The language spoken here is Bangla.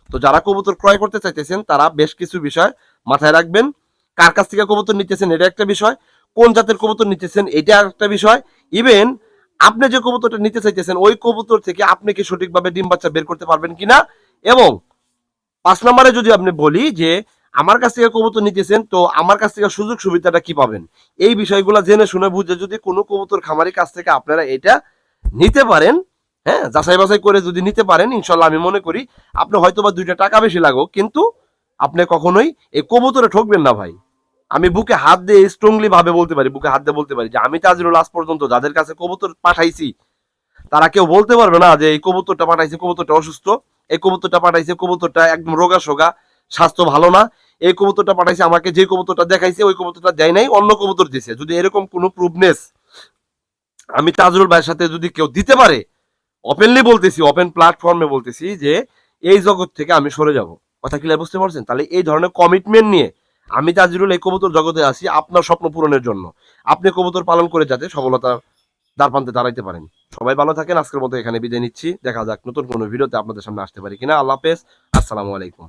তো যারা কবুতর ক্রয় করতে চাইতেছেন তারা বেশ কিছু বিষয় মাথায় রাখবেন। কার কাছ থেকে কবুতর নিতেছেন এটা একটা বিষয়, কোন জাতের কবুতর নিতেছেন এটা একটা বিষয়, ইভেন আপনি যে কবুতরটা নিতে চাইতেছেন ওই কবুতর থেকে আপনি কি সঠিকভাবে ডিম বাচ্চা বের করতে পারবেন কিনা। এবং 5 নম্বরে যদি আপনি বলি যে আমার কাছ থেকে কবুতর নিতেছেন তো আমার কাছ থেকে সুযোগ সুবিধাটা কি পাবেন, এই বিষয়গুলো জেনে শুনে বুঝে যদি কোনো কবুতর খামারি কাছ থেকে আপনারা এটা নিতে পারেন, হ্যাঁ, যাচাই বাছাই করে যদি নিতে পারেন, ইনশাল্লাহ আমি মনে করি আপনি হয়তো বা 2টা টাকা বেশি লাগুক কিন্তু আপনি কখনোই এই কবুতরে ঠকবেন না ভাই। আমি বুকে হাত দিয়ে স্ট্রংলি ভাবে বলতে পারি, বুকে হাত দিয়ে বলতে পারি যে আমি তাজরুল আজ পর্যন্ত যাদের কাছে কবুতর পাঠাইছি তারা কেউ বলতে পারবে না যে এই কবুতরটা পাঠাইছে কবুতরটা অসুস্থ, এই কবুতরটা পাঠাইছে কবুতরটা একদম রোগা সোগা, স্বাস্থ্য ভালো না, এই কবুতরটা পাঠাইছে আমাকে যে কবুতরটা দেখাইছে ওই কবুতরটা দেয় নাই অন্য কবুতর দিছে। যদি এরকম কোনো প্রুভনেস আমি তাজরুল ভাইয়ের সাথে যদি কেউ দিতে পারে, ওপেনলি বলতেছি, ওপেন প্ল্যাটফর্মে বলতেছি যে এই জগৎ থেকে আমি সরে যাব। কথা ক্লিয়ার বুঝতে পারছেন? তাহলে এই ধরনের কমিটমেন্ট নিয়ে আমি তাজরুল এই কবুতর জগতে আসি আপনার স্বপ্ন পূরণের জন্য। আপনি কবুতর পালন করে যাতে সফলতা দ্বারপ্রান্তে দাঁড়াইতে পারেন। সবাই ভালো থাকেন, আজকের মতো এখানে বিদায় নিচ্ছি। দেখা যাক নতুন কোনো ভিডিওতে আপনাদের সামনে আসতে পারি কিনা। আল্লাহ হাফেজ, আসসালামু আলাইকুম।